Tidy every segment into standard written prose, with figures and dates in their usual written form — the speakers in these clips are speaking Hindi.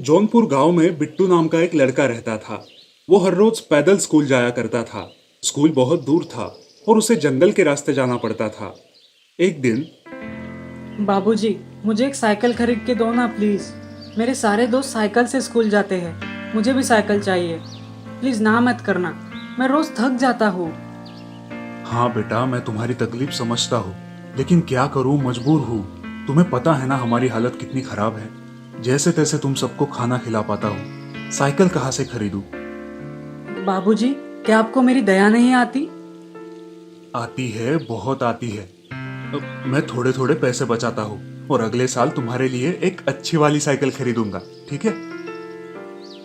जौनपुर गांव में बिट्टू नाम का एक लड़का रहता था। वो हर रोज पैदल स्कूल जाया करता था। स्कूल बहुत दूर था और उसे जंगल के रास्ते जाना पड़ता था। एक दिन बाबूजी, मुझे एक साइकिल खरीद के दो ना प्लीज़। मेरे सारे दोस्त साइकिल से स्कूल जाते हैं, मुझे भी साइकिल चाहिए। प्लीज़ ना मत करना, मैं रोज़ थक जाता हूँ। हाँ बेटा, मैं तुम्हारी तकलीफ समझता हूँ, लेकिन क्या करूँ, मजबूर हूँ। तुम्हें पता है ना हमारी हालत कितनी खराब है। जैसे तैसे तुम सबको खाना खिला पाता हूँ, साइकिल कहाँ से खरीदूं? बाबूजी, क्या आपको मेरी दया नहीं आती? आती है, बहुत आती है। मैं थोड़े थोड़े पैसे बचाता हूँ और अगले साल तुम्हारे लिए एक अच्छी वाली साइकिल खरीदूंगा, ठीक है?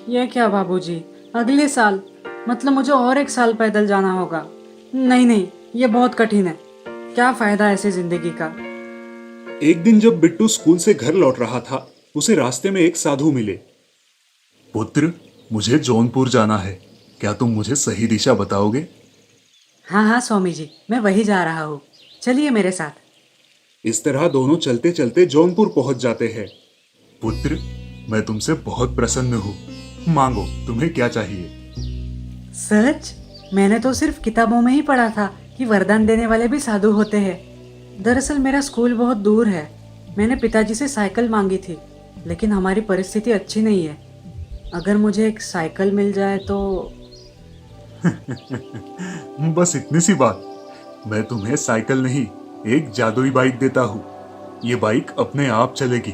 यह क्या बाबूजी, अगले साल? मतलब मुझे और एक साल पैदल जाना होगा। नहीं नहीं, ये बहुत कठिन है। क्या फ़ायदा ऐसी ज़िंदगी का। एक दिन जब बिट्टू स्कूल से घर लौट रहा था, उसे रास्ते में एक साधु मिले। पुत्र, मुझे जौनपुर जाना है, क्या तुम मुझे सही दिशा बताओगे? हाँ हाँ स्वामी जी, मैं वही जा रहा हूँ, चलिए मेरे साथ। इस तरह दोनों चलते चलते जौनपुर पहुंच जाते हैं। पुत्र, मैं तुमसे बहुत प्रसन्न हूँ। मांगो, तुम्हें क्या चाहिए? सच? मैंने तो सिर्फ किताबों में ही पढ़ा था कि वरदान देने वाले भी साधु होते हैं। दरअसल मेरा स्कूल बहुत दूर है। मैंने पिताजी से साइकिल मांगी थी, लेकिन हमारी परिस्थिति अच्छी नहीं है। अगर मुझे एक साइकिल मिल जाए तो। बस इतनी सी बात? मैं तुम्हें साइकिल नहीं, एक जादुई बाइक देता हूँ। ये बाइक अपने आप चलेगी।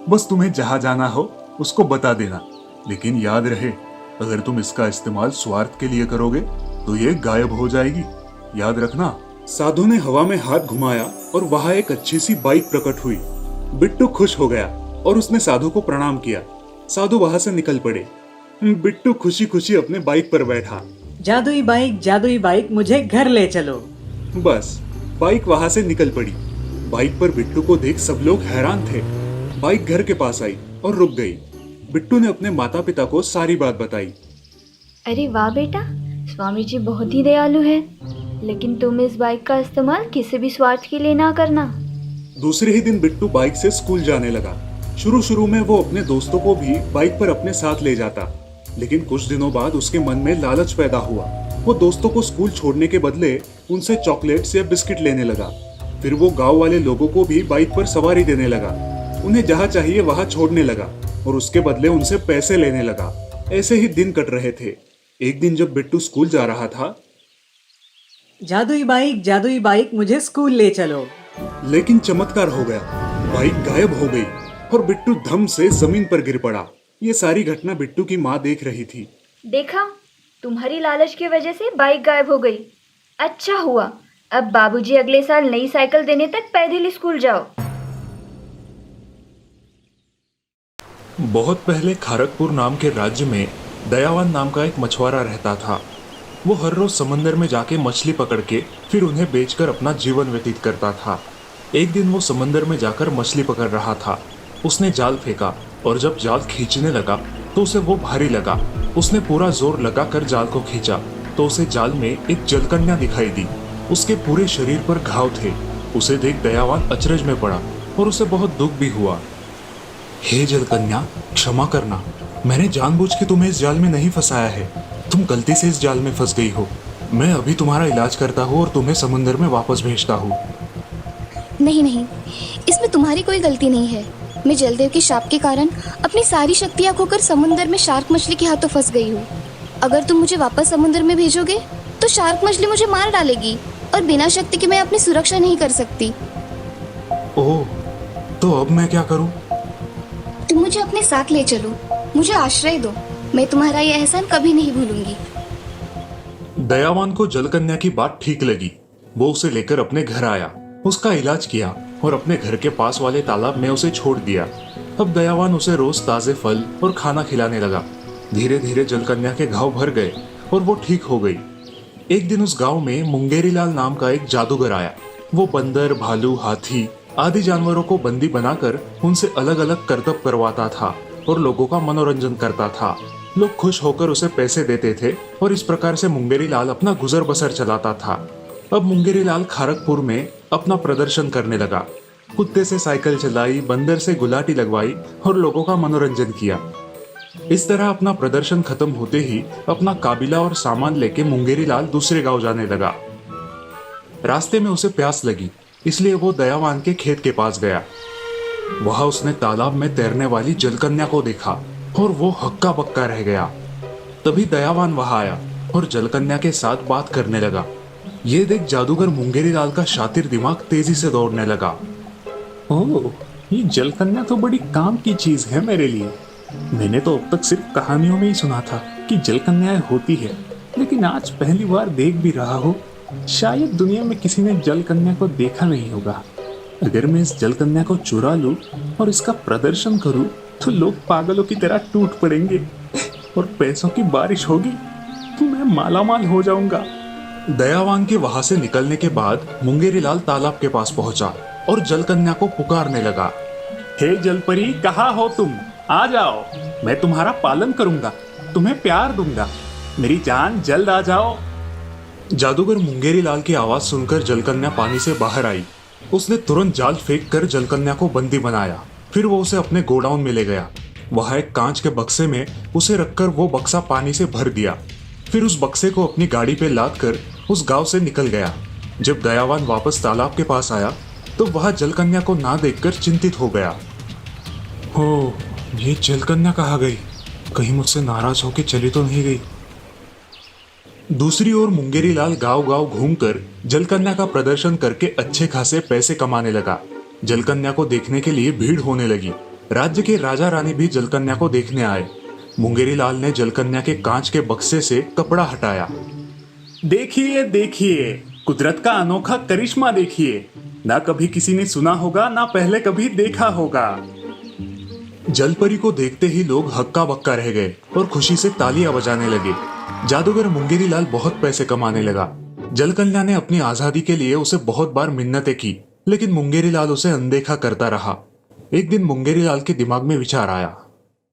बस तुम्हें जहाँ जाना हो उसको बता देना, लेकिन याद रहे, अगर तुम इसका इस्तेमाल स्वार्थ के लिए करोगे तो ये गायब हो जाएगी। याद रखना। साधु ने हवा में हाथ घुमाया और वहां एक अच्छी सी बाइक प्रकट हुई। बिट्टू खुश हो गया और उसने साधु को प्रणाम किया। साधु वहां से निकल पड़े। बिट्टू खुशी खुशी अपने बाइक पर बैठा। जादुई बाइक मुझे घर ले चलो। बस बाइक वहां से निकल पड़ी। बाइक पर बिट्टू को देख सब लोग हैरान थे। बाइक घर के पास आई और रुक गई। बिट्टू ने अपने माता पिता को सारी बात बताई। अरे वाह बेटा, स्वामी जी बहुत ही दयालु है। लेकिन तुम इस बाइक का इस्तेमाल किसी भी स्वार्थ के लिए ना करना। दूसरे ही दिन बिट्टू बाइक से स्कूल जाने लगा। शुरू शुरू में वो अपने दोस्तों को भी बाइक पर अपने साथ ले जाता, लेकिन कुछ दिनों बाद उसके मन में लालच पैदा हुआ। वो दोस्तों को स्कूल छोड़ने के बदले उनसे चॉकलेट्स या बिस्किट लेने लगा। फिर वो गांव वाले लोगों को भी बाइक पर सवारी देने लगा। उन्हें जहाँ चाहिए वहां छोड़ने लगा और उसके बदले उनसे पैसे लेने लगा। ऐसे ही दिन कट रहे थे। एक दिन जब बिट्टू स्कूल जा रहा था, जादुई बाइक मुझे स्कूल ले चलो। लेकिन चमत्कार हो गया। बाइक गायब हो गई और बिट्टू धम से जमीन पर गिर पड़ा। ये सारी घटना बिट्टू की माँ देख रही थी। देखा, तुम्हारी लालच की वजह से बाइक गायब हो गई। अच्छा हुआ, अब बाबूजी अगले साल नई साइकिल देने तक पैदल ही स्कूल जाओ। बहुत पहले खड़गपुर नाम के राज्य में दयावान नाम का एक मछुआरा रहता था। वो हर रोज समंदर में जाके मछली पकड़ के फिर उन्हें बेचकर अपना जीवन व्यतीत करता था। एक दिन वो समंदर में जाकर मछली पकड़ रहा था। उसने जाल फेंका और जब जाल खींचने लगा तो उसे वो भारी लगा। उसने पूरा जोर लगाकर जाल को खींचा तो उसे जाल में एक जलकन्या दिखाई दी। उसके पूरे शरीर पर घाव थे। उसे देख दयावान अचरज में पड़ा और उसे बहुत दुख भी हुआ। हे जलकन्या, क्षमा करना, मैंने जानबूझ के तुम्हें इस जाल में नहीं फंसाया है। तुम गलती से इस जाल में फंस गई हो। मैं अभी तुम्हारा इलाज करता हूँ और तुम्हें समुद्र में वापस भेजता हूँ। नहीं नहीं, इसमें तुम्हारी कोई गलती नहीं है। मैं जलदेव के शाप के कारण अपनी सारी शक्तियाँ खोकर समुद्र में शार्क मछली के हाथों फंस गई हूँ। अगर तुम मुझे वापस समुद्र में भेजोगे तो शार्क मछली मुझे मार डालेगी और बिना शक्ति के मैं अपनी सुरक्षा नहीं कर सकती। ओह, तो अब मैं क्या करूँ? तुम मुझे अपने साथ ले चलो, मुझे आश्रय दो। मैं तुम्हारा ये एहसान कभी नहीं भूलूंगी। दयावान को जलकन्या की बात ठीक लगी। वो उसे लेकर अपने घर आया, उसका इलाज किया और अपने घर के पास वाले तालाब में उसे छोड़ दिया। अब दयावान उसे रोज ताजे फल और खाना खिलाने लगा। धीरे धीरे जलकन्या के घाव भर गए और वो ठीक हो गई। एक दिन उस गांव में मुंगेरी लाल नाम का एक जादूगर आया। वो बंदर, भालू, हाथी आदि जानवरों को बंदी बनाकर उनसे अलग अलग करतब करवाता था और लोगों का मनोरंजन करता था। लोग खुश होकर उसे पैसे देते थे और इस प्रकार से मुंगेरी लाल अपना गुजर बसर चलाता था। अब मुंगेरी लाल खड़गपुर में अपना प्रदर्शन करने लगा। कुत्ते से साइकिल चलाई, बंदर से गुलाटी लगवाई और लोगों का मनोरंजन किया। इस तरह अपना प्रदर्शन खत्म होते ही अपना काबिला और सामान लेके मुंगेरी लाल दूसरे गांव जाने लगा। रास्ते में उसे प्यास लगी, इसलिए वो दयावान के खेत के पास गया। वहां उसने तालाब में तैरने वाली जलकन्या को देखा और वो हक्का बक्का रह गया। तभी दयावान वहां आया और जलकन्या के साथ बात करने लगा। ये देख जादूगर मुंगेरी लाल का शातिर दिमाग तेजी से दौड़ने लगा। ओह, ये जलकन्या तो बड़ी काम की चीज है मेरे लिए। मैंने तो अब तक सिर्फ कहानियों में ही सुना था कि जलकन्याएं होती है, लेकिन आज पहली बार देख भी रहा हूँ। शायद दुनिया में किसी ने जलकन्या को देखा नहीं होगा। अगर मैं इस जलकन्या को चुरा लूं और इसका प्रदर्शन करूं, तो लोग पागलों की तरह टूट पड़ेंगे और पैसों की बारिश होगी तो मैं मालामाल हो जाऊंगा। दयावान के वहां से निकलने के बाद मुंगेरी लाल तालाब के पास पहुंचा और जलकन्या को पुकारने लगा। हे जलपरी, कहाँ हो तुम? आ जाओ, मैं तुम्हारा पालन करूंगा, तुम्हें प्यार दूंगा। मेरी जान, जल्द आ जाओ। जादूगर मुंगेरी लाल की आवाज सुनकर जलकन्या पानी से बाहर आई। उसने तुरंत जाल फेंक कर जलकन्या को बंदी बनाया। फिर वो उसे अपने गोडाउन में ले गया। वहां एक कांच के बक्से में उसे रखकर वो बक्सा पानी से भर दिया। फिर उस बक्से को अपनी गाड़ी पे लाद कर उस गांव से निकल गया। जब दयावान वापस तालाब के पास आया तो वह जलकन्या को ना देखकर चिंतित हो गया। हो, ये जलकन्या कहाँ गई? कहीं मुझसे नाराज होकर चली तो नहीं गई? दूसरी ओर मुंगेरी लाल गांव गांव घूमकर जलकन्या का प्रदर्शन करके अच्छे खासे पैसे कमाने लगा। जलकन्या को देखने के लिए भीड़ होने लगी। राज्य के राजा रानी भी जलकन्या को देखने आए। मुंगेरी लाल ने जलकन्या के कांच के बक्से से कपड़ा हटाया। देखिए देखिए, कुदरत का अनोखा करिश्मा देखिए। ना कभी किसी ने सुना होगा, ना पहले कभी देखा होगा। जलपरी को देखते ही लोग हक्का बक्का रह गए और खुशी से तालियां बजाने लगे। जादूगर मुंगेरी लाल बहुत पैसे कमाने लगा। जलकन्या ने अपनी आजादी के लिए उसे बहुत बार मिन्नतें की, लेकिन मुंगेरी लाल उसे अनदेखा करता रहा। एक दिन मुंगेरी लाल के दिमाग में विचार आया,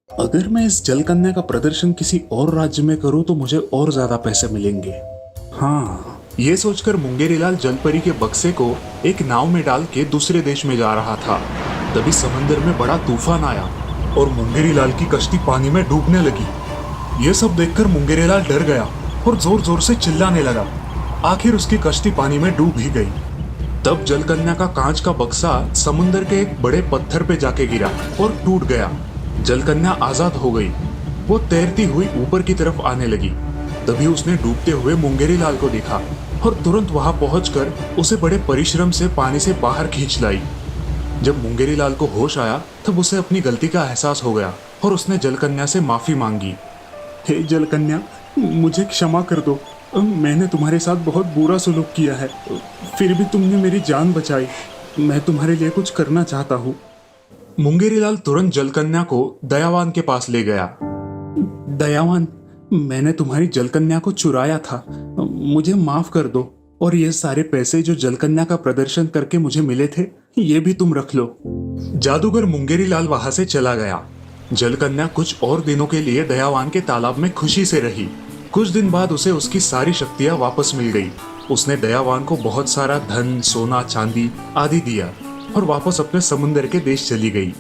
अगर मैं इस जलकन्या का प्रदर्शन किसी और राज्य में करूं तो मुझे और ज्यादा पैसे मिलेंगे। हाँ, ये सोचकर मुंगेरी लाल जलपरी के बक्से को एक नाव में डाल के दूसरे देश में जा रहा था। तभी समंदर में बड़ा तूफान आया और मुंगेरी लाल की कश्ती पानी में डूबने लगी। ये सब देखकर मुंगेरी लाल डर गया और जोर जोर से चिल्लाने लगा। आखिर उसकी कश्ती पानी में डूब ही गई। तब जलकन्या का कांच का बक्सा समुंदर के एक बड़े पत्थर पे जाके गिरा और टूट गया। जलकन्या आजाद हो गई। वो तैरती हुई ऊपर की तरफ आने लगी। तभी उसने डूबते हुए मुंगेरी लाल को देखा और तुरंत वहां पहुंचकर उसे बड़े परिश्रम से पानी से बाहर खींच लाई। जब मुंगेरी लाल को होश आया तब उसे अपनी गलती का एहसास हो गया और उसने जलकन्या से माफी मांगी। हे जलकन्या, मुझे क्षमा कर दो। मैंने तुम्हारे साथ बहुत बुरा सलूक किया है, फिर भी तुमने मेरी जान बचाई। मैं तुम्हारे लिए कुछ करना चाहता हूँ। मुंगेरी लाल तुरंत जलकन्या को दयावान के पास ले गया। दयावान, मैंने तुम्हारी जलकन्या को चुराया था, मुझे माफ कर दो। और ये सारे पैसे जो जलकन्या का प्रदर्शन करके मुझे मिले थे, ये भी तुम रख लो। जादूगर मुंगेरी लाल वहां से चला गया। जलकन्या कुछ और दिनों के लिए दयावान के तालाब में खुशी से रही। कुछ दिन बाद उसे उसकी सारी शक्तियां वापस मिल गई। उसने दयावान को बहुत सारा धन, सोना, चांदी आदि दिया और वापस अपने समुंदर के देश चली गई।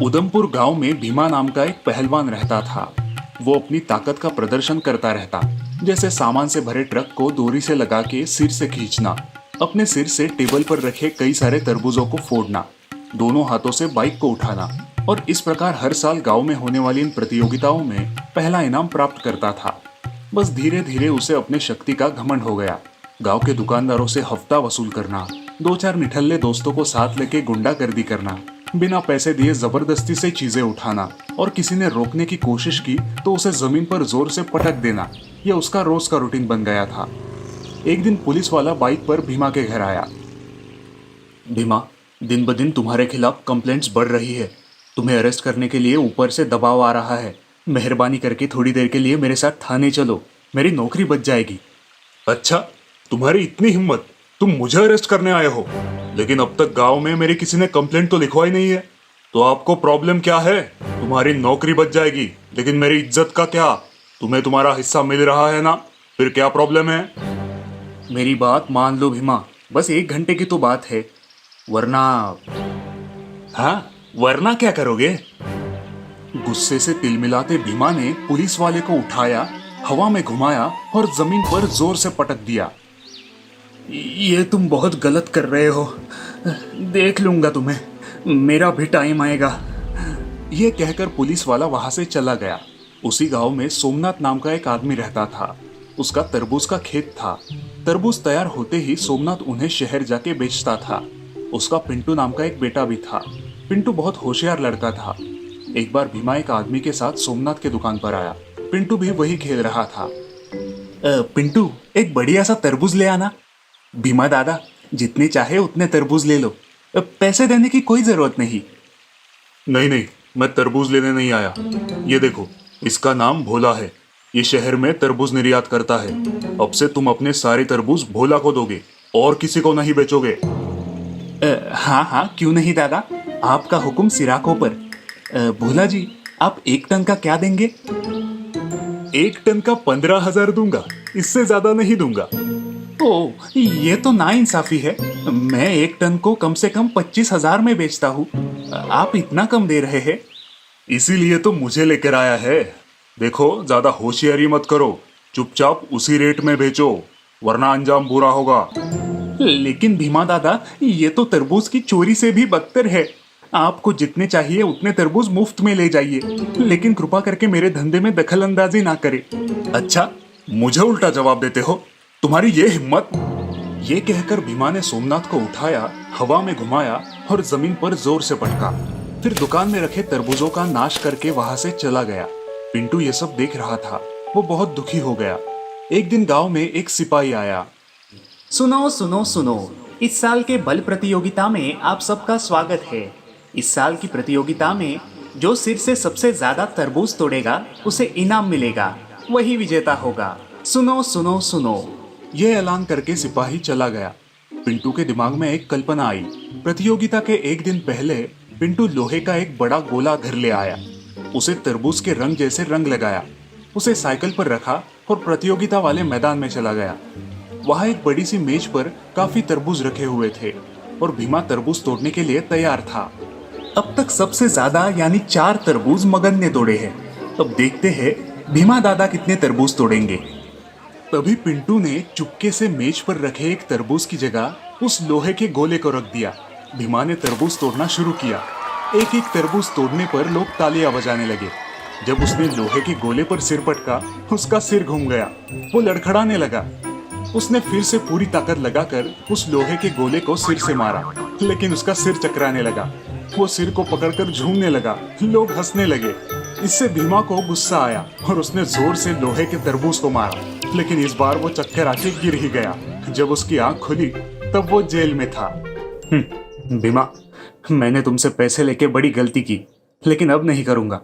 उदमपुर गांव में भीमा नाम का एक पहलवान रहता था। वो अपनी ताकत का प्रदर्शन करता रहता, जैसे सामान से भरे ट्रक को डोरी से लगा के सिर से खींचना, अपने सिर से टेबल पर रखे कई सारे तरबूजों को फोड़ना, दोनों हाथों से बाइक को उठाना और इस प्रकार हर साल गांव में होने वाली इन प्रतियोगिताओं में पहला इनाम प्राप्त करता था। बस धीरे धीरे उसे अपने शक्ति का घमंड हो गया। गांव के दुकानदारों से हफ्ता वसूल करना, दो चार निठल्ले दोस्तों को साथ लेके गुंडागर्दी करना, बिना पैसे दिए जबरदस्ती से चीजें उठाना और किसी ने रोकने की कोशिश की तो उसे जमीन पर जोर से पटक देना, यह उसका रोज का रूटीन बन गया था। एक दिन पुलिस वाला बाइक पर भीमा के घर आया। भीमा, दिन ब दिन तुम्हारे खिलाफ कंप्लेंट्स बढ़ रही है। तुम्हें अरेस्ट करने के लिए ऊपर से दबाव आ रहा है। मेहरबानी करके थोड़ी देर के लिए मेरे साथ थाने चलो, मेरी नौकरी बच जाएगी। अच्छा, तुम्हारी इतनी हिम्मत, तुम मुझे अरेस्ट करने आए हो? लेकिन अब तक गांव में मेरी किसी ने कंप्लेंट तो लिखवाई नहीं है। तो आपको प्रॉब्लम क्या है? तुम्हारी नौकरी बच जाएगी, लेकिन मेरी इज्जत का क्या? तुम्हें तुम्हारा हिस्सा मिल रहा है ना, फिर क्या प्रॉब्लम है? मेरी बात मान लो भीमा, बस 1 घंटे की तो बात है, वरना। हाँ, वरना क्या करोगे? गुस्से से तिलमिलाते भीमा ने पुलिस वाले को उठाया, हवा में घुमाया और जमीन पर जोर से पटक दिया। ये तुम बहुत गलत कर रहे हो, देख लूंगा तुम्हें, मेरा भी टाइम आएगा। ये कहकर पुलिस वाला वहां से चला गया। उसी गांव में सोमनाथ नाम का एक आदमी रहता था। उसका तरबूज का खेत था। तरबूज तैयार होते ही सोमनाथ उन्हें शहर जाके बेचता था। उसका पिंटू नाम का एक बेटा भी था। पिंटू बहुत होशियार लड़का था। एक बार भीमा एक आदमी के साथ सोमनाथ के दुकान पर आया। पिंटू भी वही खेल रहा था। पिंटू, एक बढ़िया सा तरबूज ले आना। भीमा दादा, जितने चाहे उतने तरबूज ले लो, पैसे देने की कोई जरूरत नहीं। नहीं नहीं, मैं तरबूज लेने नहीं आया। ये देखो, इसका नाम भोला है। ये शहर में तरबूज निर्यात करता है। अब से तुम अपने सारे तरबूज भोला को दोगे और किसी को नहीं बेचोगे। हाँ हाँ, क्यों नहीं दादा, आपका हुक्म सिराकों पर। भोला जी, आप 1 टन का क्या देंगे? 1 टन का 15,000 दूंगा, इससे ज्यादा नहीं दूंगा। ओ, ये तो नाइंसाफी है। मैं 1 टन को कम से कम 25,000 में बेचता हूँ, आप इतना कम दे रहे हैं। इसीलिए तो मुझे लेकर आया है। देखो, ज्यादा होशियारी मत करो, चुपचाप उसी रेट में बेचो, वरना अंजाम बुरा होगा। लेकिन भीमा दादा, ये तो तरबूज की चोरी से भी बदतर है। आपको जितने चाहिए उतने तरबूज मुफ्त में ले जाइए, लेकिन कृपा करके मेरे धंधे में दखल अंदाजी ना करे। अच्छा, मुझे उल्टा जवाब देते हो? तुम्हारी ये हिम्मत? ये कहकर भीमा ने सोमनाथ को उठाया, हवा में घुमाया और जमीन पर जोर से पटका। फिर दुकान में रखे तरबूजों का नाश करके वहां से चला गया। पिंटू ये सब देख रहा था। वो बहुत दुखी हो गया। एक दिन गांव में एक सिपाही आया। सुनो सुनो सुनो, इस साल के बल प्रतियोगिता में आप सबका स्वागत है। इस साल की प्रतियोगिता में जो सिर से सबसे ज्यादा तरबूज तोड़ेगा उसे इनाम मिलेगा, वही विजेता होगा। सुनो सुनो सुनो। ये ऐलान करके सिपाही चला गया। पिंटू के दिमाग में एक कल्पना आई। प्रतियोगिता के एक दिन पहले पिंटू लोहे का एक बड़ा गोला घर ले आया। उसे तरबूज के रंग जैसे रंग लगाया, उसे साइकिल पर रखा और प्रतियोगिता वाले मैदान में चला गया। वहां एक बड़ी सी मेज पर काफी तरबूज रखे हुए थे और भीमा तरबूज तोड़ने के लिए तैयार था। अब तक सबसे ज्यादा यानी 4 तरबूज मगन ने तोड़े हैं। अब देखते हैं भीमा दादा कितने तरबूज तोड़ेंगे। तभी पिंटू ने चुपके से मेज पर रखे एक तरबूज की जगह उस लोहे के गोले को रख दिया। भीमा ने तरबूज तोड़ना शुरू किया। एक एक तरबूज तोड़ने पर लोग तालियां बजाने लगे। जब उसने लोहे के गोले पर सिर पटका, उसका सिर घूम गया। वो लड़खड़ाने लगा। उसने फिर से पूरी ताकत लगाकर उस लोहे के गोले को सिर से मारा, लेकिन उसका सिर चकराने लगा। वो सिर को पकड़कर झूमने लगा। लोग हंसने लगे। इससे भीमा को गुस्सा आया और उसने जोर से लोहे के तरबूज को मारा, लेकिन इस बार वो चक्कर आके गिर ही गया। जब उसकी आंख खुली तब वो जेल में था। भीमा, मैंने तुमसे पैसे लेके बड़ी गलती की, लेकिन अब नहीं करूंगा।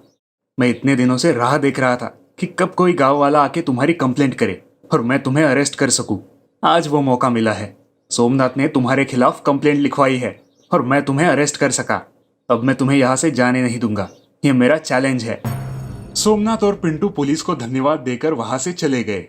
मैं इतने दिनों से राह देख रहा था कि कब कोई गांव वाला आके तुम्हारी कंप्लेंट करे और मैं तुम्हें अरेस्ट कर सकूं। आज वो मौका मिला है। सोमनाथ ने तुम्हारे खिलाफ कंप्लेंट लिखवाई है और मैं तुम्हें अरेस्ट कर सका। अब मैं तुम्हें यहाँ से जाने नहीं दूंगा, ये मेरा चैलेंज है। सोमनाथ और पिंटू पुलिस को धन्यवाद देकर वहां से चले गए।